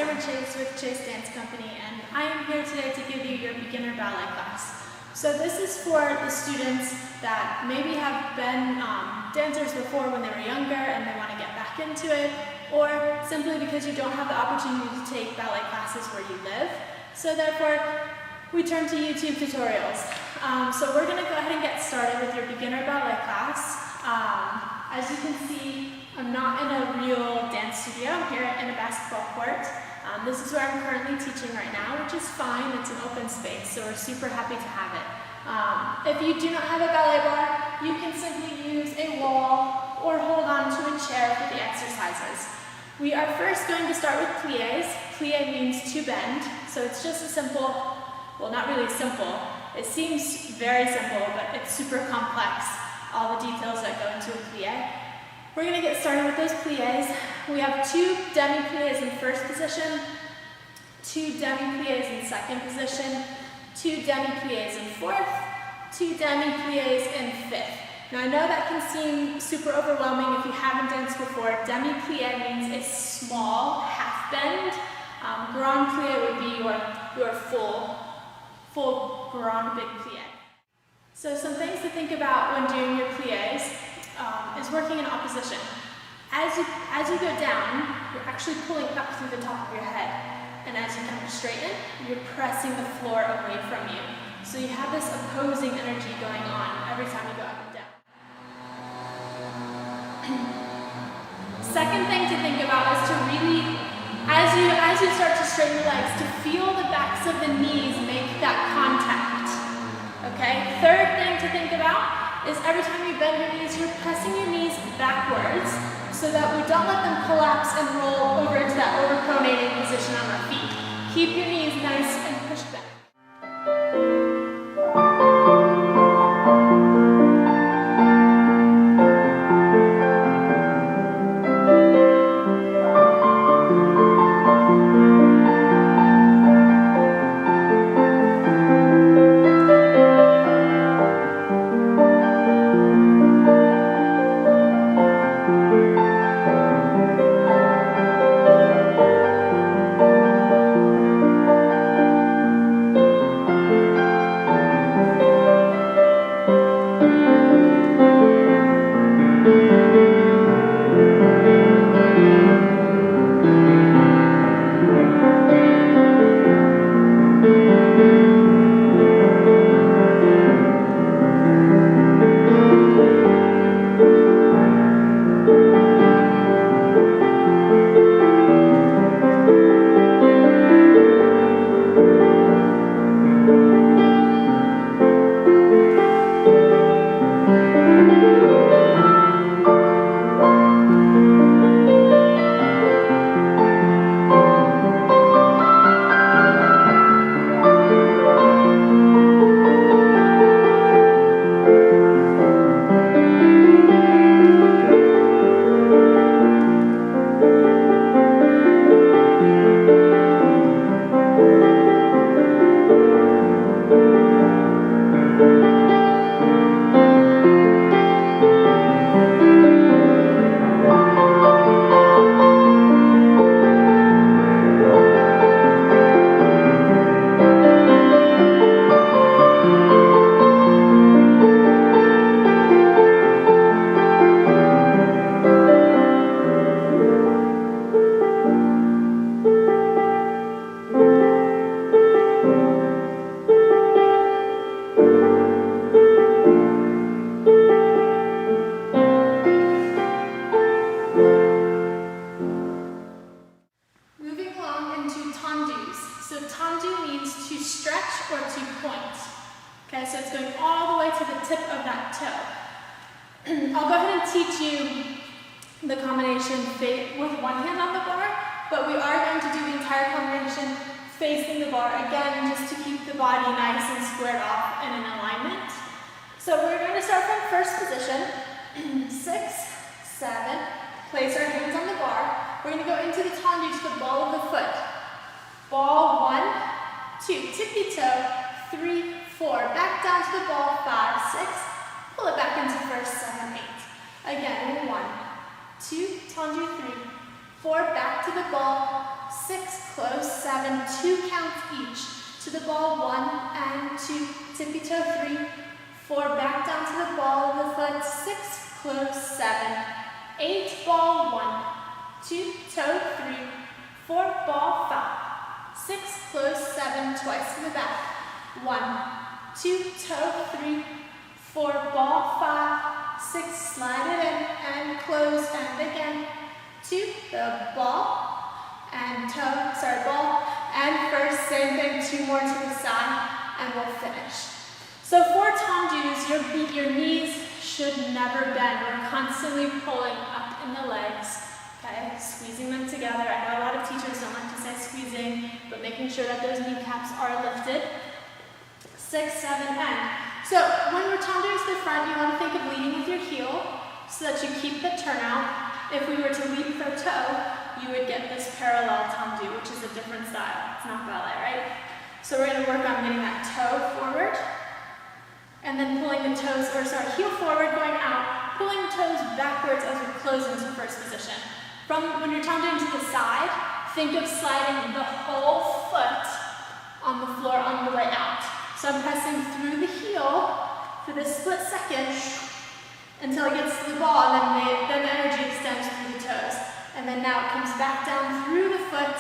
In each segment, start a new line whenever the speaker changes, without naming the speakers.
instructor Chace with Chace Dance Company, and I am here today to give you your beginner ballet class. So this is for the students that maybe have been dancers before when they were younger and they want to get back into it, or simply because you don't have the opportunity to take ballet classes where you live. So therefore, we turn to YouTube tutorials. So we're going to go ahead and get started with your beginner ballet class. As you can see, I'm not in a real dance studio. I'm here in a basketball court. This is where I'm currently teaching right now, which is fine. It's an open space, so we're super happy to have it. If you do not have a ballet bar, you can simply use a wall or hold on to a chair for the exercises. We are first going to start with pliés. Plié means to bend, so it's just a simple, well, not really simple. It seems very simple, but it's super complex, all the details that go into a plié. We're going to get started with those pliés. We have 2 demi-pliés in first position, 2 demi-pliés in second position, 2 demi-pliés in fourth, 2 demi-pliés in fifth. Now I know that can seem super overwhelming if you haven't danced before. Demi-plié means a small half bend. Grand plié would be your full grand big plié. So some things to think about when doing your pliés is working in opposition. As you go down, you're actually pulling up through the top of your head. And as you come to straighten, you're pressing the floor away from you. So you have this opposing energy going on every time you go up and down. Second thing to think about is to really, as you start to straighten your legs, to feel the backs of the knees make that contact. Okay? Third thing to think about is every time you bend your knees, you're pressing your knees backwards so that we don't let them collapse and roll over into that overpronating position on our feet. Keep your knees nice and pushed back. Okay, so it's going all the way to the tip of that toe. I'll go ahead and teach you the combination with one hand on the bar, but we are going to do the entire combination facing the bar, again, just to keep the body nice and squared off and in alignment. So we're going to start from first position, 6, 7, place our hands on the bar. We're going to go into the tendu to the ball of the foot. Ball, 1, 2, tippy toe, 3, 4, back down to the ball, 5, 6, pull it back into first, 7, 8. Again, 1, 2, tendu, 3, 4, back to the ball, 6, close, 7, 2 counts each. To the ball, 1 and 2, tippy toe, 3, 4, back down to the ball of the foot, 6, close, 7, 8, ball, 1, 2, toe, 3, 4, ball, 5, 6, close, 7, twice to the back, 1, 2, toe, 3, 4, ball, 5, 6, slide it in, and close, and again, 2, the ball, and toe, sorry, ball, and first, same thing, 2 more to the side, and we'll finish. So for tendus, your knees should never bend. We're constantly pulling up in the legs, okay, squeezing them together. I know a lot of teachers don't like to say squeezing, but making sure that those kneecaps are lifted. 6, 7, and. So when we're tendu to the front, you want to think of leading with your heel so that you keep the turnout. If we were to lead with our toe, you would get this parallel tendu, which is a different style. It's not ballet, right? So we're going to work on getting that toe forward, and then pulling the toes, heel forward, going out, pulling the toes backwards as we close into first position. When you're tenduing to the side, think of sliding the whole foot on the floor on the way out. So I'm pressing through the heel for this split second until it gets to the ball, and then the energy extends through the toes. And then now it comes back down through the foot,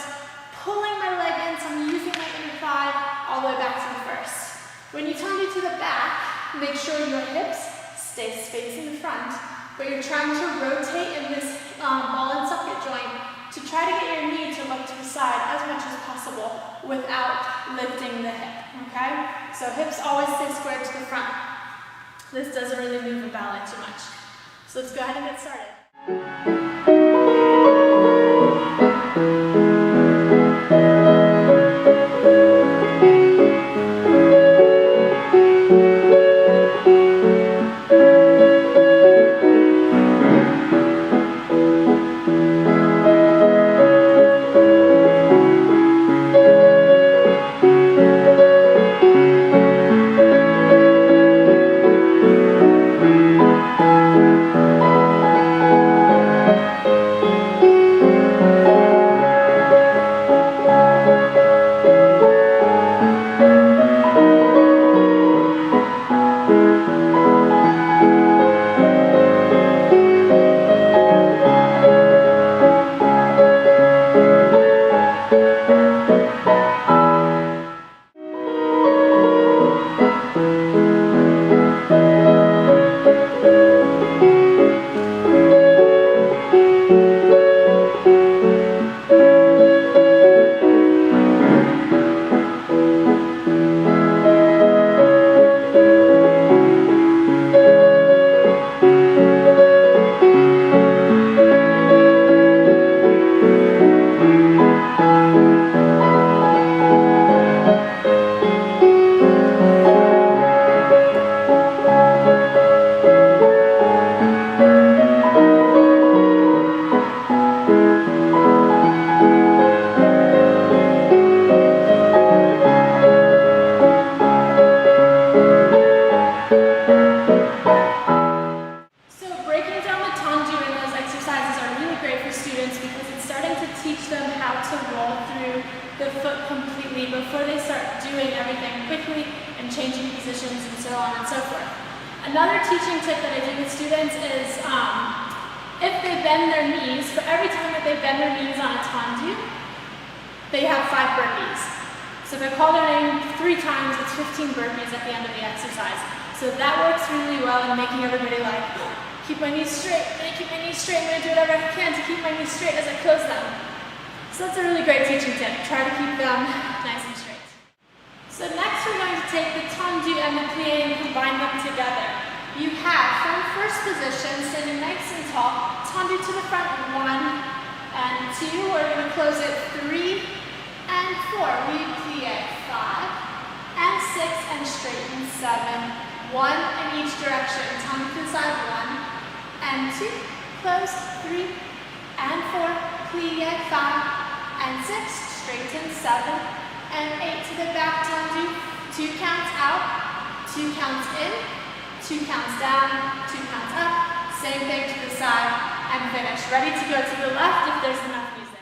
pulling my leg in, so I'm using my inner thigh all the way back to the first. When you tendu to the back, make sure your hips stay facing the front, but you're trying to rotate in this ball and socket joint to try to get your knee to look to the side as much as possible without lifting the hip, okay? So hips always stay squared to the front. This doesn't really move the ballet too much. So let's go ahead and get started. Before they start doing everything quickly and changing positions and so on and so forth. Another teaching tip that I do with students is if they bend their knees, for every time that they bend their knees on a tendu, they have 5 burpees. So if I call their name 3 times, it's 15 burpees at the end of the exercise. So that works really well in making everybody like, keep my knees straight, I'm gonna keep my knees straight, I'm gonna do whatever I can to keep my knees straight as I close them. So that's a really great teaching tip. Try to keep them nice and straight. So next we're going to take the tendu and the plie and combine them together. You have, from first position, sitting nice and tall, tendu to the front, 1 and 2. We're going to close it 3 and 4. We plie 5 and 6 and straighten 7. 1 in each direction. Tendu to the side, 1 and 2. Close, 3 and 4. Plie 5 and 6. Straighten 7 and 8 to the back. Tendu. 2 counts out, 2 counts in, 2 counts down, 2 counts up. Same thing to the side and finish. Ready to go to the left if there's enough music.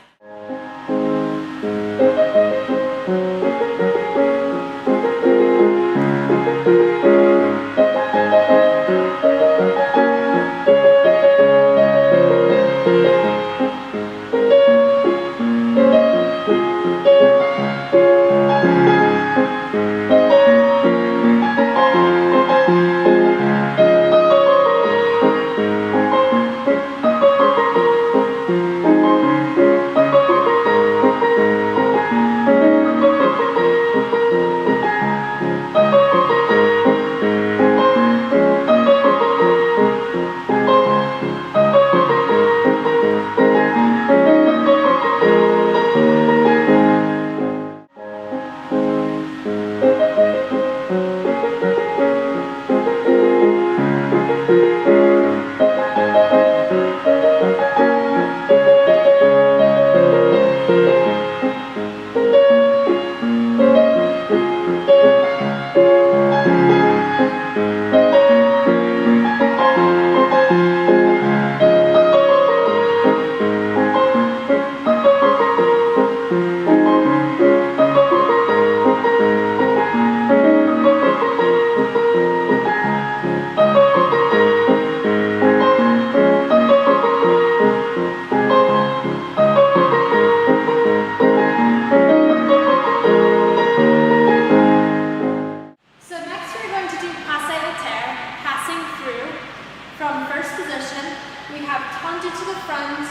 from first position, we have tendu to the front,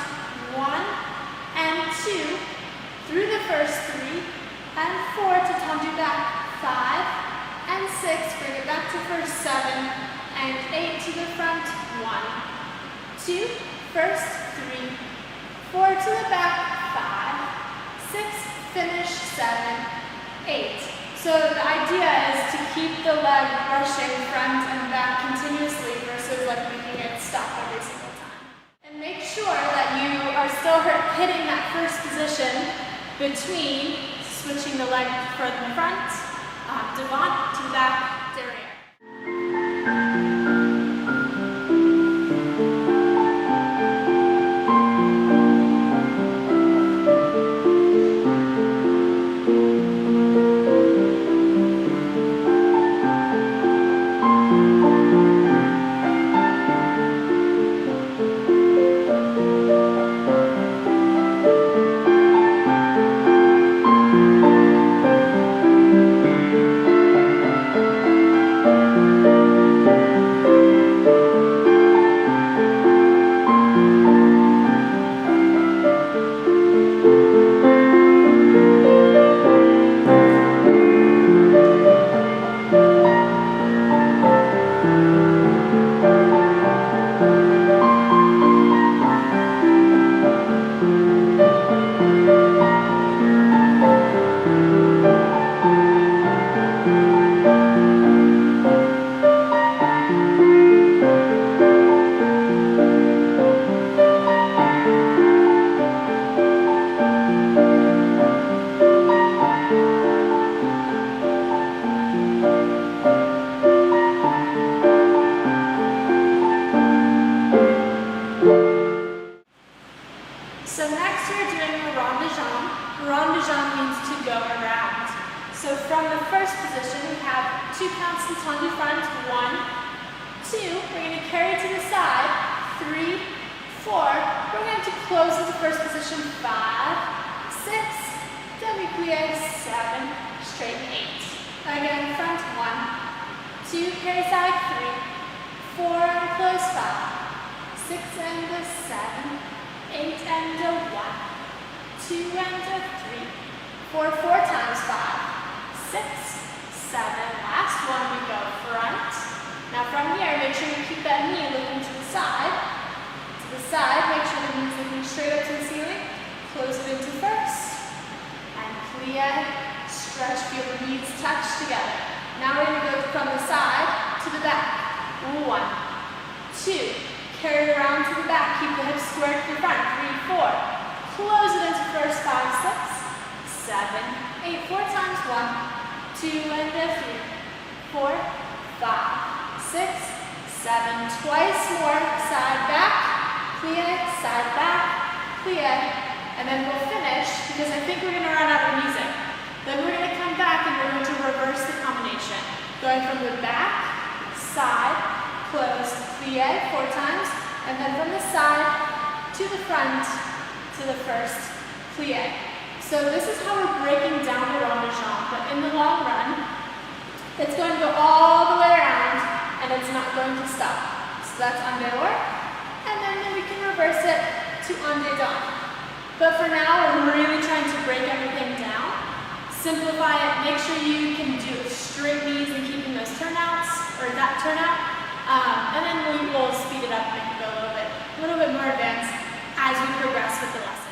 1 and 2, through the first 3, and 4 to tendu back, 5 and 6, bring it back to first 7, and 8 to the front, 1, 2, first 3, 4 to the back, 5, 6, finish 7, 8. So the idea is to keep the leg brushing front and back continuously versus like making it stop every single time. And make sure that you are still hitting that first position between switching the leg from the front, devant to the back, derriere. So next we're doing a rond de jambe. Rond de jambe means to go around. So from the first position we have 2 counts in tendu front, 1, 2, we're going to carry to the side, 3, 4, we're going to close to the first position, 5, 6, demi-plie, 7, straighten 8. Again, front 1, 2, carry side, 3, 4, and close 5, 6 and a 7, 8 and a 1, 2 and a 3, 4, 4 times 5, 6, 7, last one we go front. Now from here, make sure you keep that knee looking to the side, make sure the knee's looking straight up to the ceiling, close it into first, and plie, stretch, feel the knees touch together. Now we're going to go from the side to the back, 1, 2, carry it around to the back, keep the hips squared to the front, 3, 4. Close it into first, 5, 6, 7, 8. 4 times, 1, 2, and a 3, 4, 5, 6, 7. Twice more, side back, plie, side back, plie. And then we'll finish, because I think we're going to run out of music. Then we're going to come back and we're going to reverse the combination. Going from the back, side, close, plie 4 times, and then from the side to the front to the first plie. So this is how we're breaking down the rond de jambe, but in the long run, it's going to go all the way around and it's not going to stop. So that's un dehors, and then we can reverse it to un dedans. But for now, we're really trying to break everything down, simplify it, make sure you can do straight knees and keeping those turnouts, or that turnout. And then we will speed it up and go a little bit more advanced as we progress with the lessons.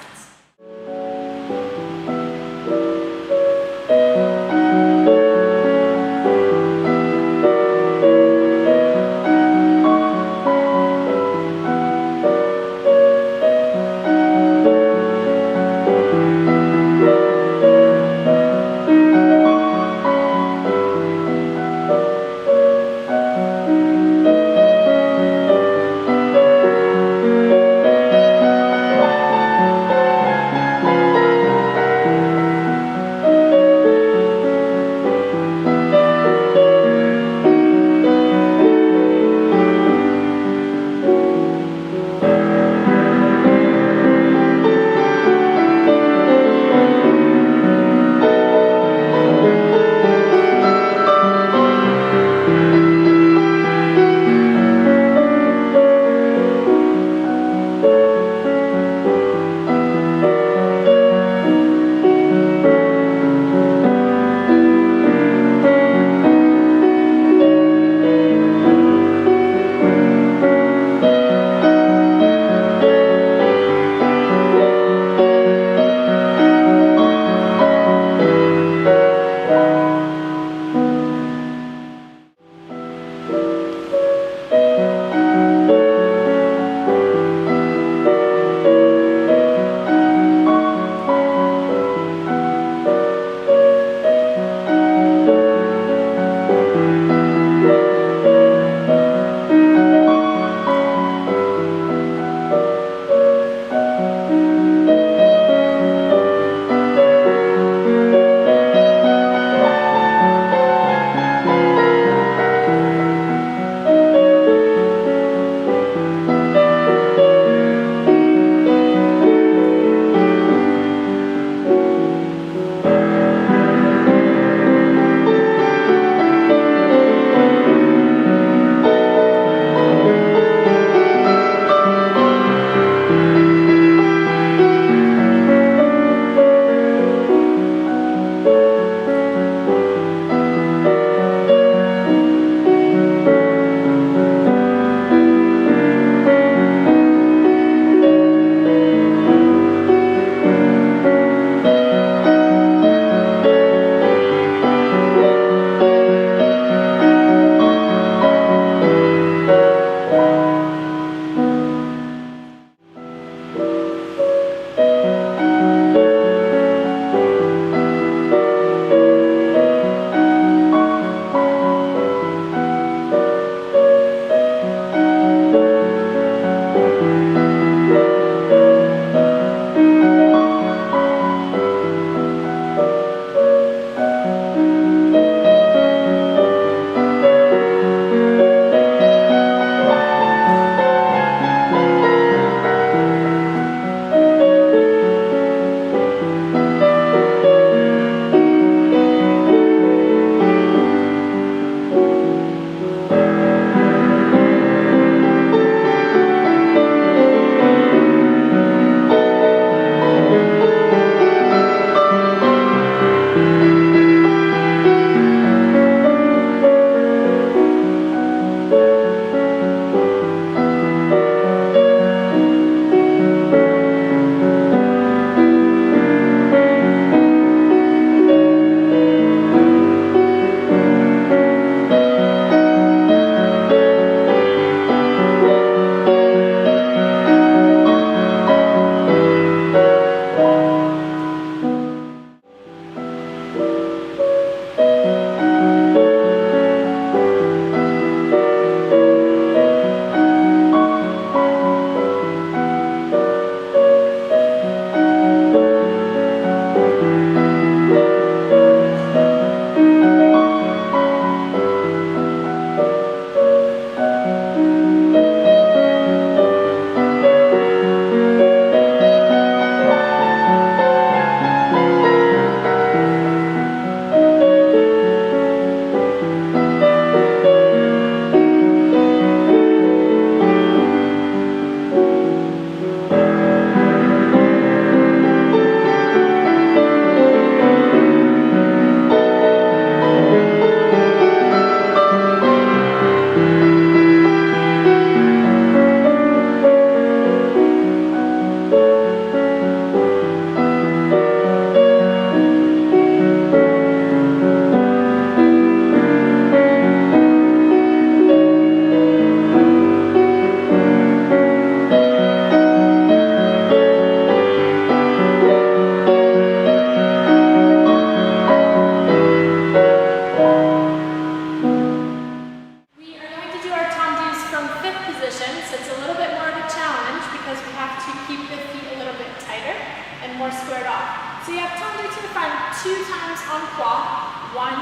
and more squared off. So you have tendu to the front 2 times en croix. 1,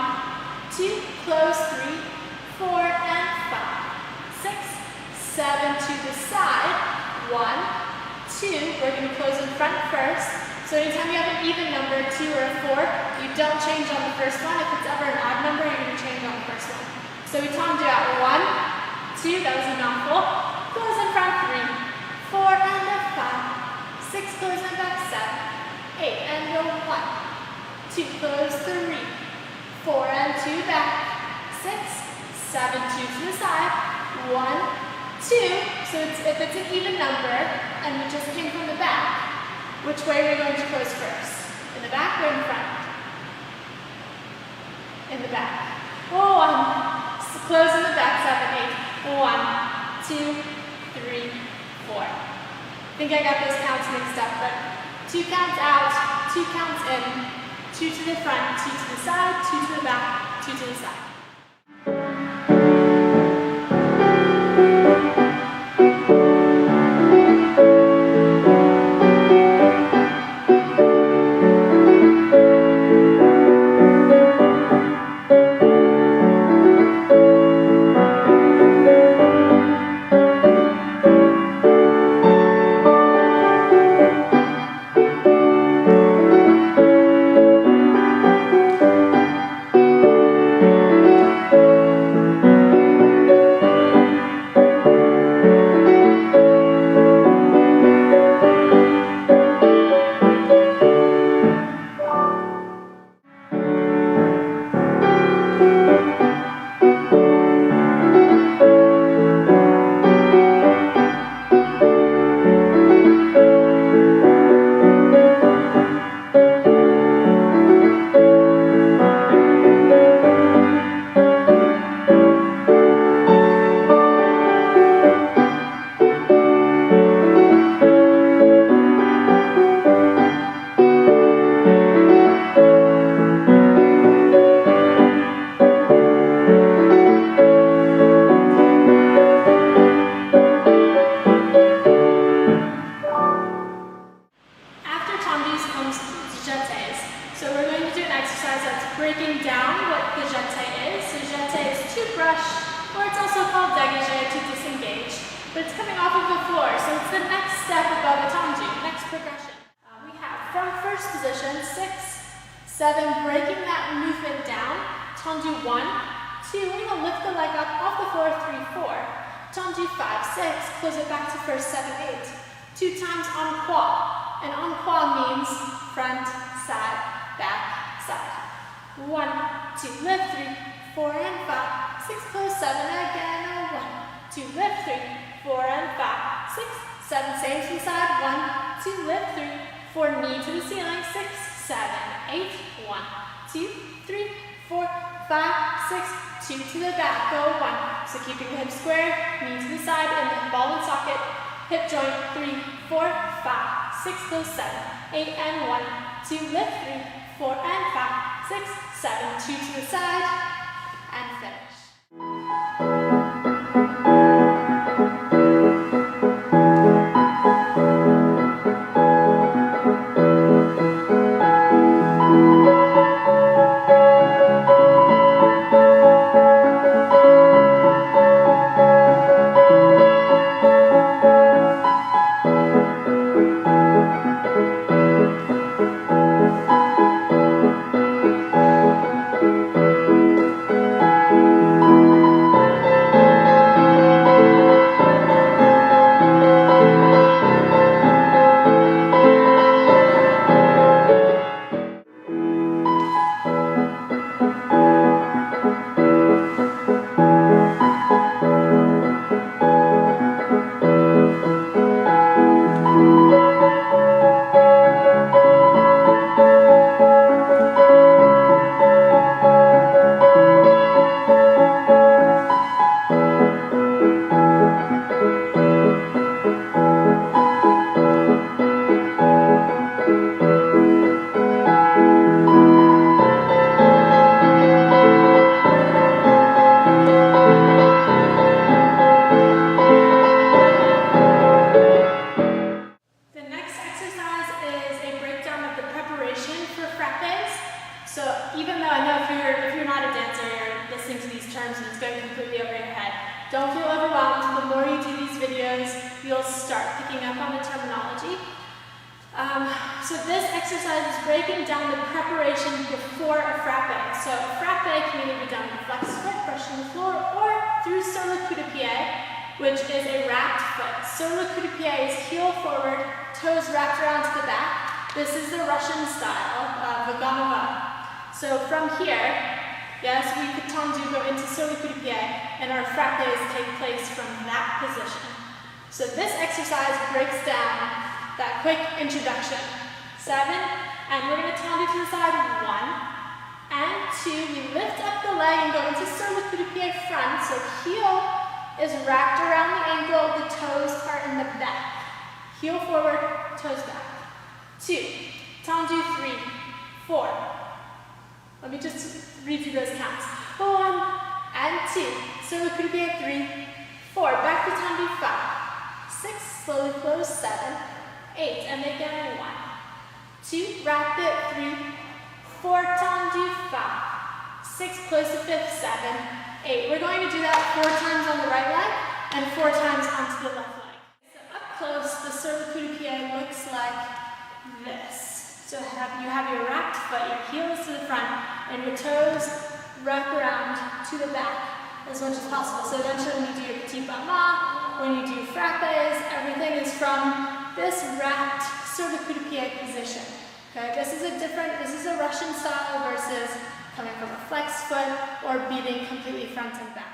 2, close, 3, 4, and 5, 6, 7 to the side. 1, 2, we're going to close in front first. So anytime you have an even number, 2 or a 4, you don't change on the first one. If it's ever an odd number, you're going to change on the first one. So we tendu out 1, 2, that was a mouthful. Close in front, 3, 4, and a 5, 6, close in back, 7, 8, and go 1, 2, close, 3, 4, and 2 back, 6, 7, 2 to the side, 1, 2. So if it's an even number, and we just came from the back, which way are we going to close first? In the back or in the front? In the back. 1, so close in the back, 7, 8, 1, 2, 3, 4. I think I got those counts mixed up, but 2 counts out, 2 counts in, 2 to the front, 2 to the side, 2 to the back, 2 to the side. Breaking down what the jeté is. So jeté is to brush, or it's also called dégagé, to disengage, but it's coming off of the floor, so it's the next step above a tendu, next progression. We have from first position, 6, 7, breaking that movement down, tendu 1, 2, we're going to lift the leg up off the floor, 3, 4, tendu 5, 6, close it back to first, 7, 8, 2 times en croix, and en croix means front, side, back, side. 1, 2, lift, 3, 4, and 5, 6, close, 7, again, 1, 2, lift, 3, 4, and 5, 6, 7, same to the side, 1, 2, lift, 3, 4, knee to the ceiling, 6, 7, 8, 1, 2, 3, 4, 5, 6, 2 to the back, go 1, so keeping the hips square, knee to the side, and then ball and socket, hip joint, 3, 4, 5, 6, close, 7, 8, and 1, 2, lift, 3, 4, and 5, 6, 7, 2 to the side, and finish. you'll start picking up on the terminology. So this exercise is breaking down the preparation before a frappe. So a frappe can either be done with a flexed foot, brushing the floor, or through sur le coup de pied, which is a wrapped foot. Sur le coup de pied is heel forward, toes wrapped around to the back. This is the Russian style, Vaganova. So from here, yes, we could tendu go into sur le coup de pied, and our frappes take place from that position. So this exercise breaks down that quick introduction. 7, and we're going to tendu to the side. 1 and 2. We lift up the leg and go into sur le coup de pied front. So heel is wrapped around the ankle, the toes are in the back. Heel forward, toes back. 2, tendu, 3, 4. Let me just read through those counts. 1 and 2, sur le coup de pied, 3, 4, back to tendu, 5, 6, slowly close, 7, 8, and again 1, 2, wrap it, 3, 4, tendu, 5, 6, close to 5th, 7, 8. We're going to do that 4 times on the right leg and 4 times onto the left leg. So up close, the sur le coup de pied looks like this. So you have your wrapped foot, your heels to the front, and your toes wrap around to the back as much as possible. So eventually when you do your petit pas mas, when you do frappes, everything is from this wrapped sur le coup de pied position. Okay, this is a Russian style versus coming from a flexed foot or beating completely front and back.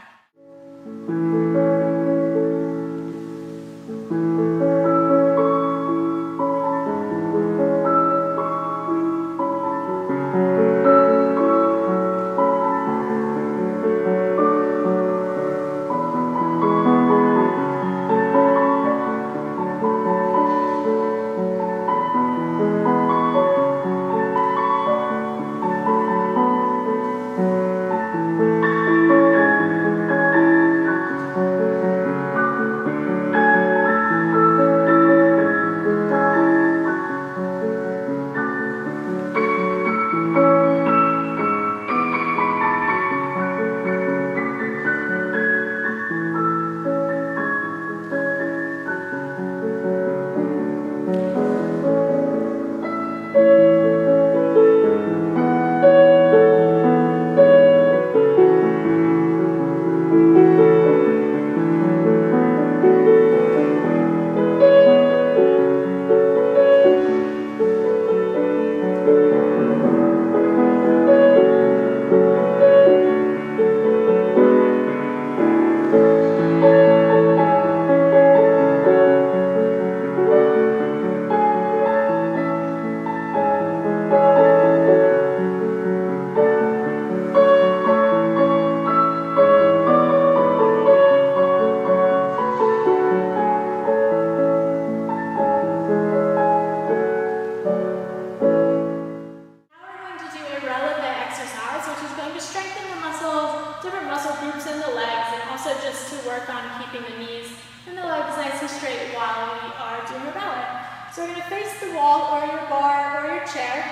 So we're going to face the wall or your bar or your chair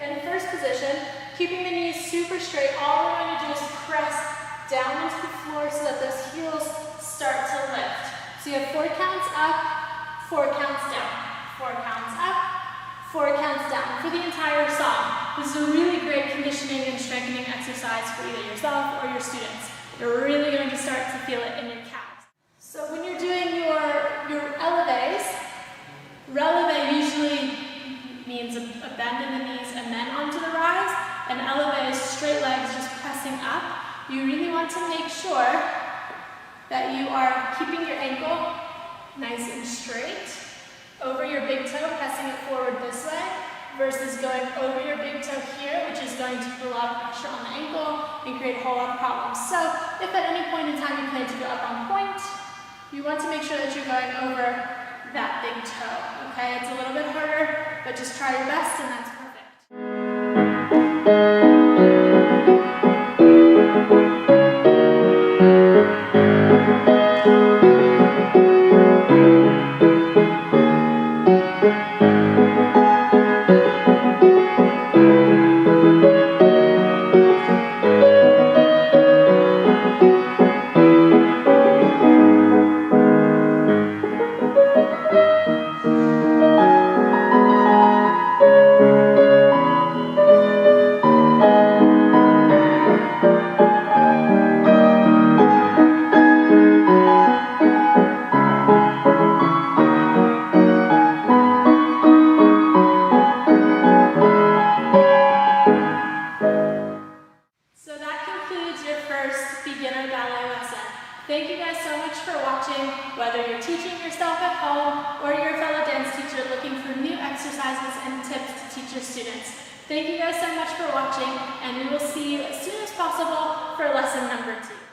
in first position, keeping the knees super straight. All we're going to do is press down into the floor so that those heels start to lift. So you have 4 counts up, 4 counts down, 4 counts up, 4 counts down for the entire song. This is a really great conditioning and strengthening exercise for either yourself or your students. You're really going to start to feel it in your calves. So when you're doing your eleves, releve usually means a bend in the knees and then onto the rise, and eleve is straight legs just pressing up. You really want to make sure that you are keeping your ankle nice and straight over your big toe, pressing it forward this way, versus going over your big toe here, which is going to put a lot of pressure on the ankle and create a whole lot of problems. So if at any point in time you plan to go up on point, you want to make sure that you're going over that big toe, okay? It's a little bit harder, but just try your best and that's perfect. teach your students. Thank you guys so much for watching, and we will see you as soon as possible for lesson number 2.